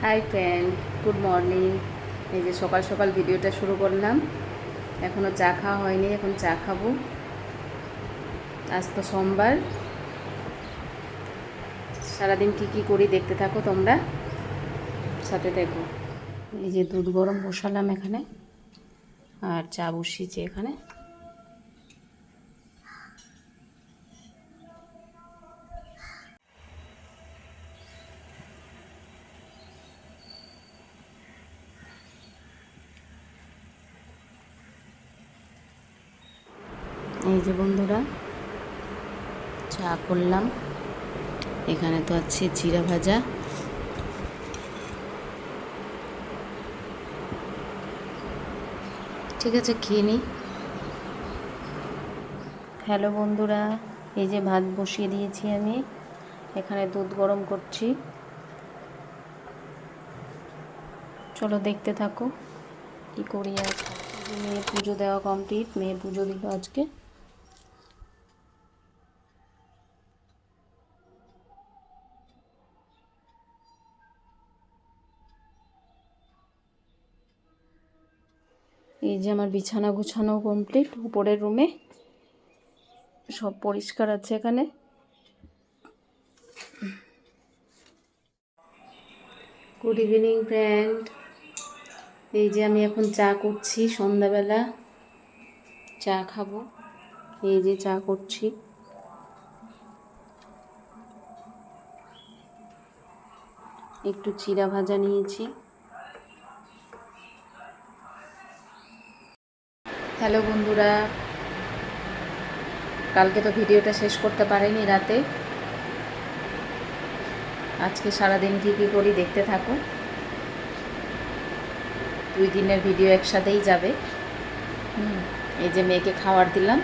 Hi friend, good morning. এই যে সকাল সকাল ভিডিওটা শুরু করলাম। এখনও চা খাওয়া হয়নি, এখন চা খাবো। আজ তো সোমবার। সারাদিন কি করি দেখতে থাকো তোমরা, সাথে দেখো। এই যে দুধ গরম বসালাম এখানে, আর চা বসিয়েছি এখানে। এই যে বন্ধুরা, চা করলাম। এখানে তো আছে জিরা ভাজা। ঠিক আছে, খেয়ে নিই। হ্যালো বন্ধুরা, এই যে ভাত বসিয়ে দিয়েছি আমি। এখানে দুধ গরম করছি। চলো দেখতে থাকো কি করি। আজ মেয়ে পুজো দেওয়া কমপ্লিট, মেয়ে পুজো দিল আজকে। এই যে আমার বিছানা গুছানো কমপ্লিট। উপরের রুমে সব পরিষ্কার আছে। এখানে গুড ইভিনিং ফ্রেন্ড। এই যে আমি এখন চা করছি, সন্ধ্যাবেলা চা খাবো। এই যে চা করছি। একটু চিড়া ভাজা নিয়েছি। হ্যালো বন্ধুরা, কালকে তো ভিডিওটা শেষ করতে পারিনি রাতে। আজকে সারাদিন কী করি দেখতে থাকো। 2 দিনের ভিডিও একসাথেই যাবে। এই যে মেয়েকে খাবার দিলাম,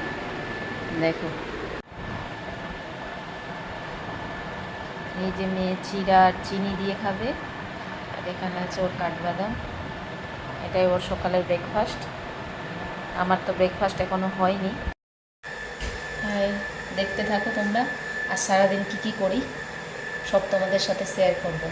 দেখো। এই যে মেয়ে চিড়া আর চিনি দিয়ে খাবে। আর এখানে আছে ওর কাঠবাদাম। এটাই ওর সকালের ব্রেকফাস্ট। আমার তো ব্রেকফাস্ট এখনও হয়নি। হ্যাঁ, দেখতে থাকো তোমরা। আর সারাদিন কী করি সব তোমাদের সাথে শেয়ার করবো।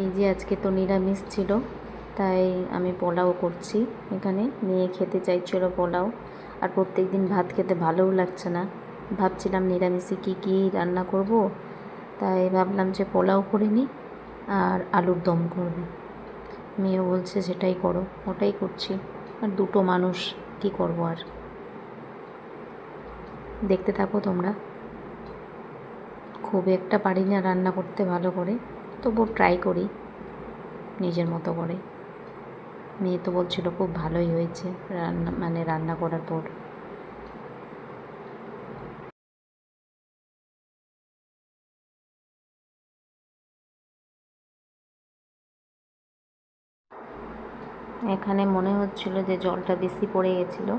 এই যে আজকে তো নিরামিষ ছিল, তাই আমি পোলাও করছি। এখানে মেয়ে খেতে চাইছিল পোলাও। আর প্রত্যেক দিন ভাত খেতে ভালোও লাগছে না। ভাবছিলাম নিরামিষে কী রান্না করব, তাই ভাবলাম যে পোলাও করে নিই আর আলুর দম করবে। মেয়েও বলছে সেটাই করো, ওটাই করছি। আর 2টো মানুষ, কি করব আর। দেখতে থাকো তোমরা। খুব একটা পারি না রান্না করতে ভালো করে, তবুও ট্রাই করি নিজের মতো করে। মেয়ে তো বলছিল খুব ভালোই হয়েছে রান্না করার পর। এখানে মনে হচ্ছিল যে জলটা বেশি পড়ে গেছিলো,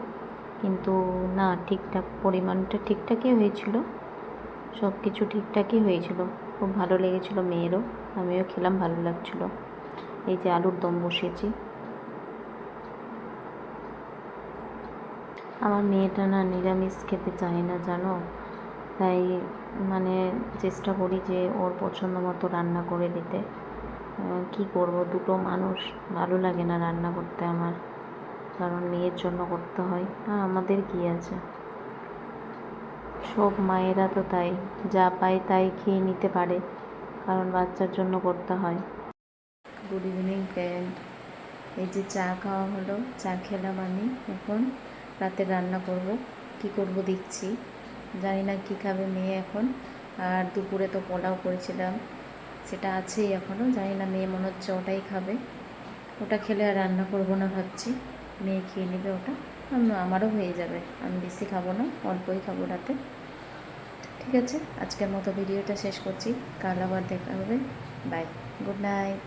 কিন্তু না, ঠিকঠাক পরিমাণটা ঠিকঠাকই হয়েছিল, সব কিছু ঠিকঠাকই হয়েছিল। খুব ভালো লেগেছিলো মেয়েরও, আমিও খেলাম, ভালো লাগছিলো। এই যে আলুর দম বসিয়েছি। আমার মেয়েটা না নিরামিষ খেতে চায় না জানো, তাই মানে চেষ্টা করি যে ওর পছন্দ মতো রান্না করে দিতে। কি করব, দুটো মানুষ, ভালো লাগে না রান্না করতে আমার, কারণ মেয়ের জন্য করতে হয়, আর আমাদের কি আছে, সব মায়েরা তো তাই, যা পায় তাই খেয়ে নিতে পারে, কারণ বাচ্চার জন্য করতে হয়। গুড ইভিনিং ফ্রেন্ড, এই যে চা খাওয়া হলো, চা খেলাম আমি। এখন রাতে রান্না করব, কি করব দেখছি, জানি না কি খাবে মেয়ে এখন। আর দুপুরে তো পোলাও করেছিলাম, সেটা আছেই এখনও, জানি না, মেয়ে মনে হচ্ছে ওটাই খাবে। ওটা খেলে আর রান্না করব না ভাবছি, মেয়ে খেয়ে নেবে ওটা, আমারও হয়ে যাবে, আমি বেশি খাবো না, অল্পই খাবো রাতে। ঠিক আছে, আজকের মতো ভিডিওটা শেষ করছি, কাল আবার দেখা হবে, বাই, গুড নাইট।